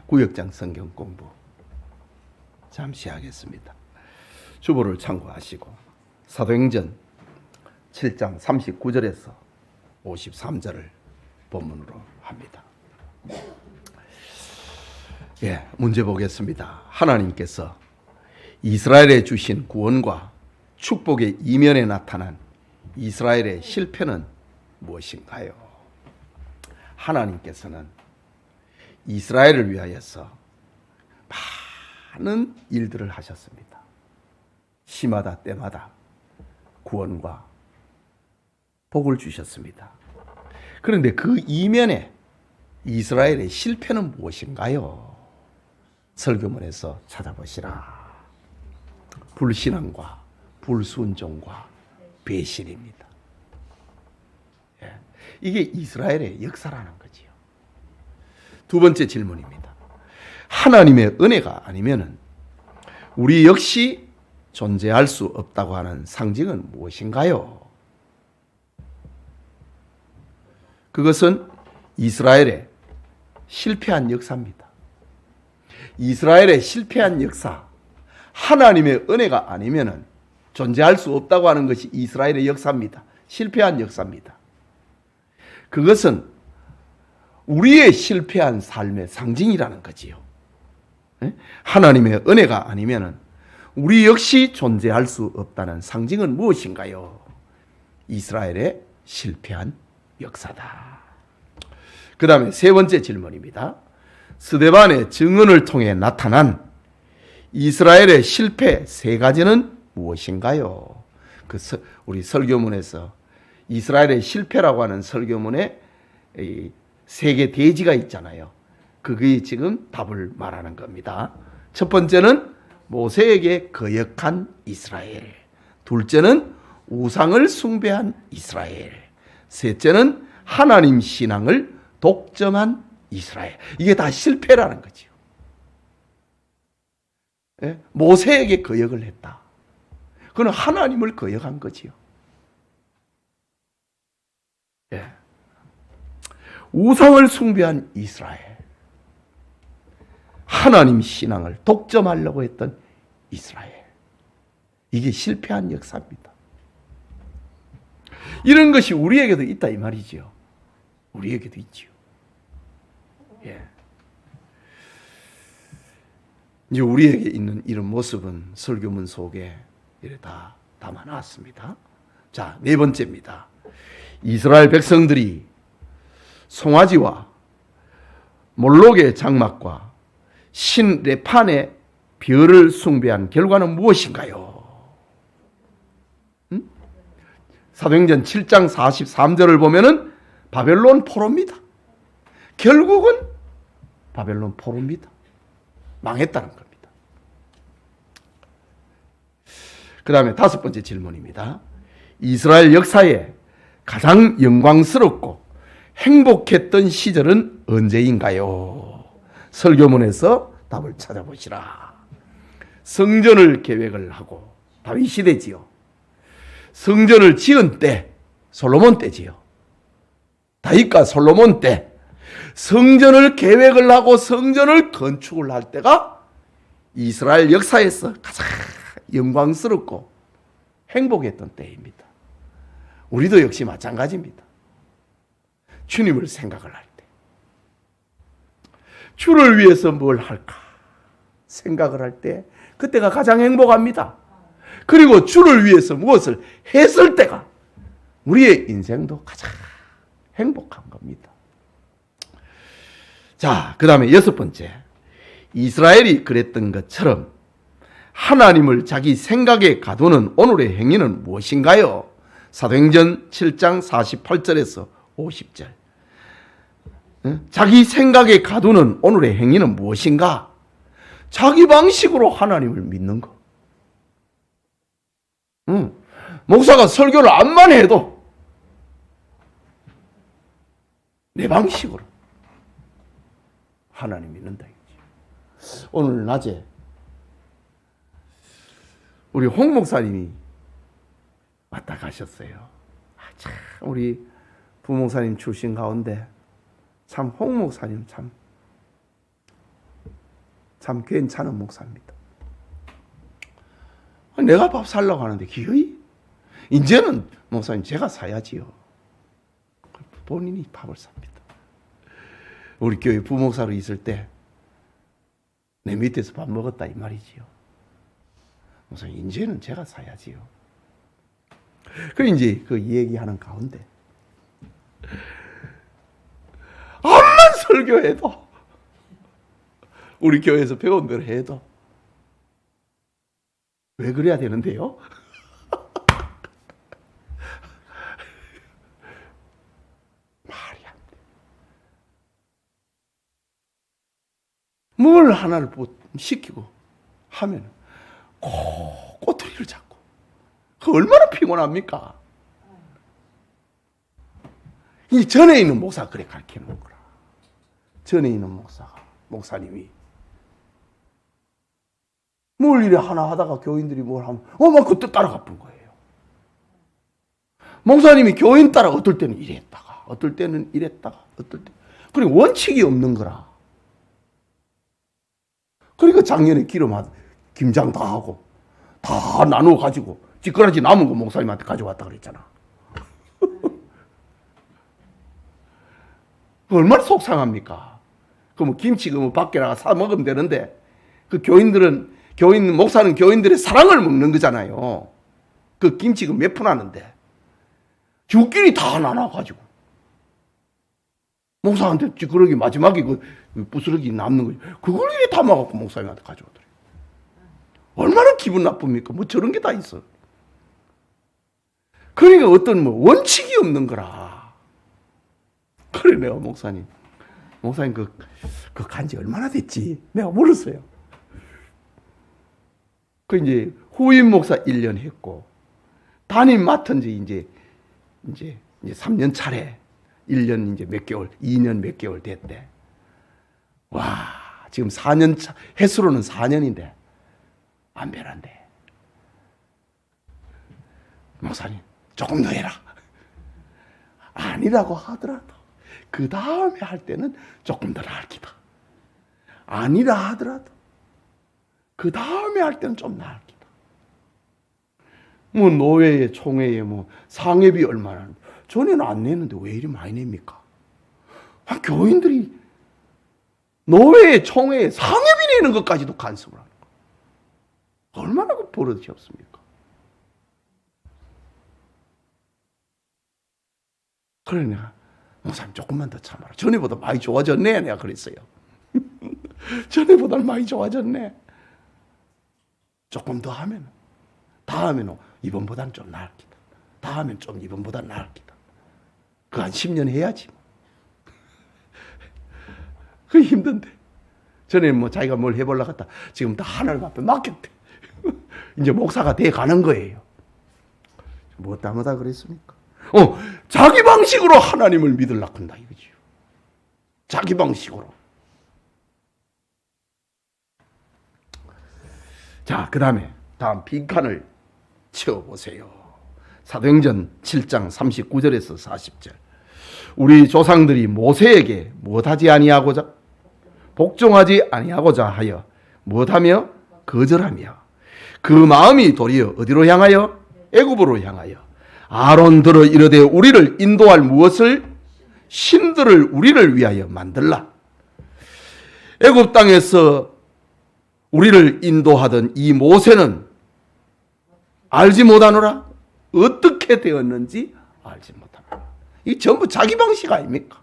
구역장 성경 공부 잠시 하겠습니다. 주보를 참고하시고 사도행전 7장 39절에서 53절을 본문으로 합니다. 문제 보겠습니다. 하나님께서 이스라엘에 주신 구원과 축복의 이면에 나타난 이스라엘의 실패는 무엇인가요? 하나님께서는 이스라엘을 위하여서 많은 일들을 하셨습니다. 시마다 때마다 구원과 복을 주셨습니다. 그런데 그 이면에 이스라엘의 실패는 무엇인가요? 설교문에서 찾아보시라. 불신앙과 불순종과 배신입니다. 이게 이스라엘의 역사라는 거지요. 두 번째 질문입니다. 하나님의 은혜가 아니면은 우리 역시 존재할 수 없다고 하는 상징은 무엇인가요? 그것은 이스라엘의 실패한 역사입니다. 이스라엘의 실패한 역사, 하나님의 은혜가 아니면은 존재할 수 없다고 하는 것이 이스라엘의 역사입니다. 실패한 역사입니다. 그것은 우리의 실패한 삶의 상징이라는 거지요. 하나님의 은혜가 아니면은 우리 역시 존재할 수 없다는 상징은 무엇인가요? 이스라엘의 실패한 역사다. 그 다음에 세 번째 질문입니다. 스데반의 증언을 통해 나타난 이스라엘의 실패 세 가지는 무엇인가요? 우리 설교문에서 이스라엘의 실패라고 하는 설교문에 세계 대지가 있잖아요. 그게 지금 답을 말하는 겁니다. 첫 번째는 모세에게 거역한 이스라엘, 둘째는 우상을 숭배한 이스라엘, 셋째는 하나님 신앙을 독점한 이스라엘. 이게 다 실패라는 거지요. 모세에게 거역을 했다. 그는 하나님을 거역한 거지요. 우상을 숭배한 이스라엘, 하나님 신앙을 독점하려고 했던 이스라엘. 이게 실패한 역사입니다. 이런 것이 우리에게도 있다 이 말이지요. 우리에게도 있지요. 이제 우리에게 있는 이런 모습은 설교문 속에 이렇게 다 담아놨습니다. 자, 네 번째입니다. 이스라엘 백성들이 송아지와 몰록의 장막과 신 레판의 별을 숭배한 결과는 무엇인가요? 사도행전 7장 43절을 보면은 바벨론 포로입니다. 결국은 바벨론 포로입니다. 망했다는 겁니다. 그 다음에 다섯 번째 질문입니다. 이스라엘 역사에 가장 영광스럽고 행복했던 시절은 언제인가요? 설교문에서 답을 찾아보시라. 성전을 계획을 하고 다윗 시대지요. 성전을 지은 때 솔로몬 때지요. 다윗과 솔로몬 때 성전을 계획을 하고 성전을 건축을 할 때가 이스라엘 역사에서 가장 영광스럽고 행복했던 때입니다. 우리도 역시 마찬가지입니다. 주님을 생각을 할 때, 주를 위해서 뭘 할까 생각을 할 때 그때가 가장 행복합니다. 그리고 주를 위해서 무엇을 했을 때가 우리의 인생도 가장 행복한 겁니다. 자, 그 다음에 여섯 번째, 이스라엘이 그랬던 것처럼 하나님을 자기 생각에 가두는 오늘의 행위는 무엇인가요? 사도행전 7장 48절에서 50절. 자기 생각에 가두는 오늘의 행위는 무엇인가? 자기 방식으로 하나님을 믿는 거. 목사가 설교를 암만 해도 내 방식으로 하나님 믿는다. 오늘 낮에 우리 홍 목사님이 왔다 가셨어요. 참 우리 부목사님 출신 가운데 참 홍 목사님 참 참 괜찮은 목사입니다. 내가 밥 살려고 하는데 기어이? 이제는 목사님 제가 사야지요. 본인이 밥을 삽니다. 우리 교회 부목사로 있을 때 내 밑에서 밥 먹었다 이 말이지요. 목사님 이제는 제가 사야지요. 그 이제 그 얘기하는 가운데 암만 설교해도 우리 교회에서 배운 대로 해도 왜 그래야 되는데요? 말이 안 돼. 뭘 하나를 시키고 하면 꼬투리를 잡고 그 얼마나 피곤합니까? 이 전에 있는 목사가 그래 가르치는 거라. 전에 있는 목사님이 뭘 이래 하나 하다가 교인들이 뭘 하면 막 그때 따라가 본 거예요. 목사님이 교인 따라 어떨 때는 이랬다가 어떨 때는 이랬다가 어떨 때 그리고 원칙이 없는 거라. 그러니까 작년에 김장 다 하고 다 나누어 가지고 찌끄러지 남은 거 목사님한테 가져왔다 그랬잖아. 얼마나 속상합니까? 그럼 김치 밖에 나가 사 먹으면 되는데 그 목사는 교인들의 사랑을 먹는 거잖아요. 그 김치 몇 푼 하는데 주끼리 다 나눠가지고 목사한테 찌끄러기 마지막에 그 부스러기 남는 거지. 그걸 이렇게 담아갖고 목사님한테 가져오더래. 얼마나 기분 나쁩니까? 뭐 저런 게 다 있어. 그러니까 어떤 원칙이 없는 거라. 그래 내가 목사님 그 간지 얼마나 됐지? 내가 물었어요. 그 이제 후임 목사 1년 했고 담임 맡은 지 이제 3년 차례 1년 이제 몇 개월 2년 몇 개월 됐대. 와 지금 4년 차 횟수로는 4년인데 안 변한대. 목사님 조금 더 해라. 아니라고 하더라도 그 다음에 할 때는 조금 더 나을 기다. 아니라 하더라도 그 다음에 할 때는 좀 나을 기다. 노회에 총회에 상회비 얼마나 전에는 안 내는데 왜 이리 많이 냅니까? 교인들이 노회에 총회에 상회비 내는 것까지도 간섭을 하는 거. 얼마나 그 버릇이 없습니까? 그래 내가 목사님 조금만 더 참아라. 전에보다 많이 좋아졌네 내가 그랬어요. 전에보다 많이 좋아졌네. 조금 더 하면 다음에는 이번보다는 좀 나을 기다. 다음엔 좀 이번보다는 나을 기다. 그거 한 10년 해야지. 그게 힘든데. 전에는 자기가 뭘 해보려고 했다. 지금 다 하나님 앞에 맡겼대. 이제 목사가 돼 가는 거예요. 뭐다 그랬습니까? 자기 방식으로 하나님을 믿으려고 한다 이거지요. 자기 방식으로. 자, 그 다음에 다음 빈칸을 채워보세요. 사도행전 7장 39절에서 40절. 우리 조상들이 모세에게 무엇하지 아니하고자 복종하지 아니하고자 하여 무엇하며 거절하며 그 마음이 도리어 어디로 향하여 애굽으로 향하여 아론들어 이르되 우리를 인도할 무엇을 신들을 우리를 위하여 만들라. 애굽 땅에서 우리를 인도하던 이 모세는 알지 못하노라. 어떻게 되었는지 알지 못하노라. 이 전부 자기 방식 아닙니까?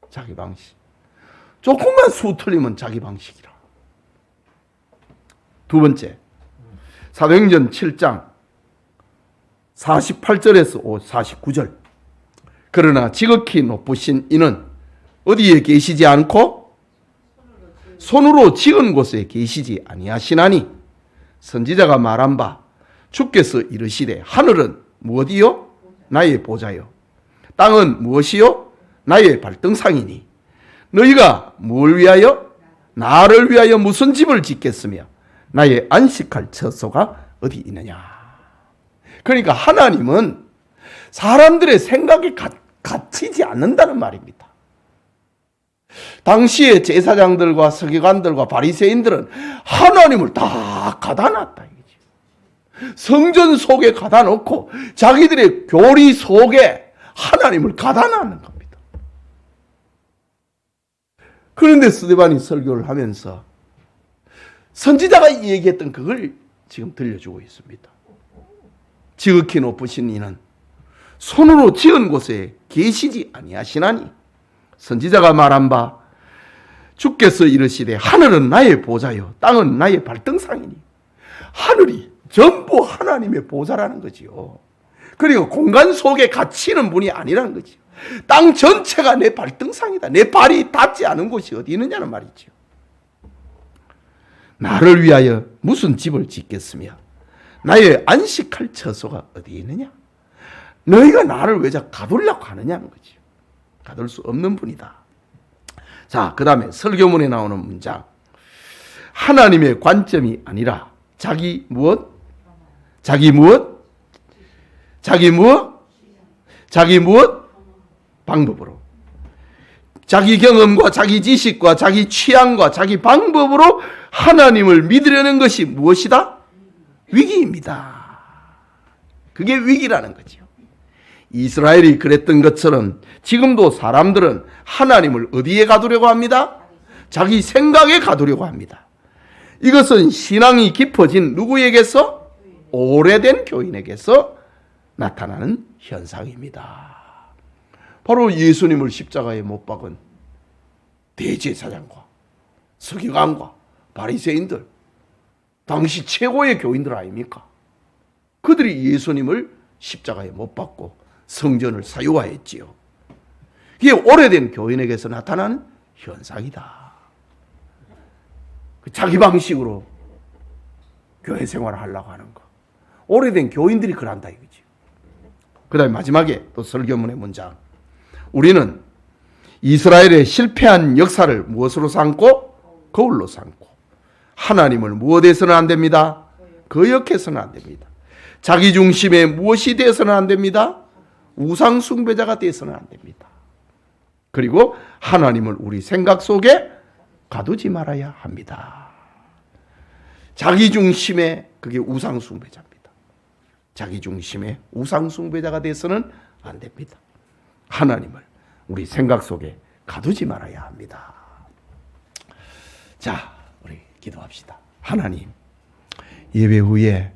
자기 방식. 조금만 수 틀리면 자기 방식이라. 두 번째, 사도행전 7장 48절에서 49절. 그러나 지극히 높으신 이는 어디에 계시지 않고 손으로 지은 곳에 계시지 아니하시나니 선지자가 말한 바 주께서 이르시되 하늘은 무엇이요? 나의 보좌요. 땅은 무엇이요? 나의 발등상이니 너희가 뭘 위하여? 나를 위하여 무슨 집을 짓겠으며 나의 안식할 처소가 어디 있느냐. 그러니까 하나님은 사람들의 생각에 갇히지 않는다는 말입니다. 당시의 제사장들과 서기관들과 바리새인들은 하나님을 다 가다 놨다 이거지. 성전 속에 가다 놓고 자기들의 교리 속에 하나님을 가다 놨는 겁니다. 그런데 스데반이 설교를 하면서 선지자가 얘기했던 그걸 지금 들려주고 있습니다. 지극히 높으신 이는 손으로 지은 곳에 계시지 아니하시나니 선지자가 말한 바 주께서 이르시되 하늘은 나의 보좌요 땅은 나의 발등상이니 하늘이 전부 하나님의 보좌라는 거지요. 그리고 공간 속에 갇히는 분이 아니라는 거지요. 땅 전체가 내 발등상이다. 내 발이 닿지 않은 곳이 어디 있느냐는 말이지요. 나를 위하여 무슨 집을 짓겠으며 나의 안식할 처소가 어디 있느냐? 너희가 나를 왜 자꾸 가두려고 하느냐는 거지요. 가둘 수 없는 분이다. 자, 그 다음에 설교문에 나오는 문장. 하나님의 관점이 아니라 자기 무엇? 자기 무엇? 자기 무엇? 자기 무엇? 방법으로. 자기 경험과 자기 지식과 자기 취향과 자기 방법으로 하나님을 믿으려는 것이 무엇이다? 위기입니다. 그게 위기라는 거죠. 이스라엘이 그랬던 것처럼 지금도 사람들은 하나님을 어디에 가두려고 합니다? 자기 생각에 가두려고 합니다. 이것은 신앙이 깊어진 누구에게서? 오래된 교인에게서 나타나는 현상입니다. 바로 예수님을 십자가에 못 박은 대제사장과 서기관과 바리새인들, 당시 최고의 교인들 아닙니까? 그들이 예수님을 십자가에 못 박고 성전을 사유화했지요. 이게 오래된 교인에게서 나타나는 현상이다. 자기 방식으로 교회 생활을 하려고 하는 거. 오래된 교인들이 그런다 이거지. 그 다음에 마지막에 또 설교문의 문장. 우리는 이스라엘의 실패한 역사를 무엇으로 삼고? 거울로 삼고. 하나님을 무엇에서는 안 됩니다? 거역해서는 안 됩니다. 자기 중심에 무엇이 되어서는 안 됩니다? 우상 숭배자가 되어서는 안 됩니다. 그리고 하나님을 우리 생각 속에 가두지 말아야 합니다. 자기 중심에 그게 우상 숭배자입니다. 자기 중심에 우상 숭배자가 되어서는 안 됩니다. 하나님을 우리 생각 속에 가두지 말아야 합니다. 자, 우리 기도합시다. 하나님, 예배 후에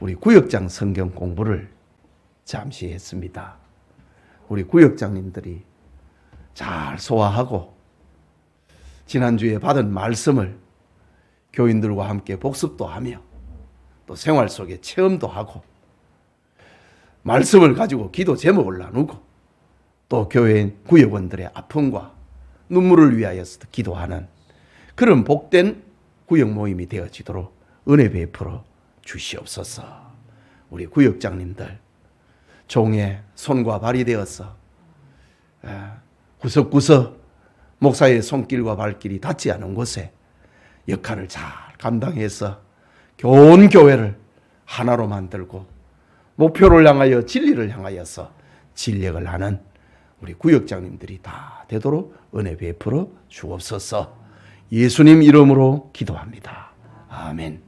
우리 구역장 성경 공부를 잠시 했습니다. 우리 구역장님들이 잘 소화하고 지난주에 받은 말씀을 교인들과 함께 복습도 하며 또 생활 속에 체험도 하고 말씀을 가지고 기도 제목을 나누고 또 교회 구역원들의 아픔과 눈물을 위하여서 기도하는 그런 복된 구역 모임이 되어지도록 은혜 베풀어 주시옵소서. 우리 구역장님들 종의 손과 발이 되어서 구석구석 목사의 손길과 발길이 닿지 않은 곳에 역할을 잘 감당해서 좋은 교회를 하나로 만들고 목표를 향하여 진리를 향하여서 진력을 하는 우리 구역장님들이 다 되도록 은혜 베풀어 주옵소서. 예수님 이름으로 기도합니다. 아멘.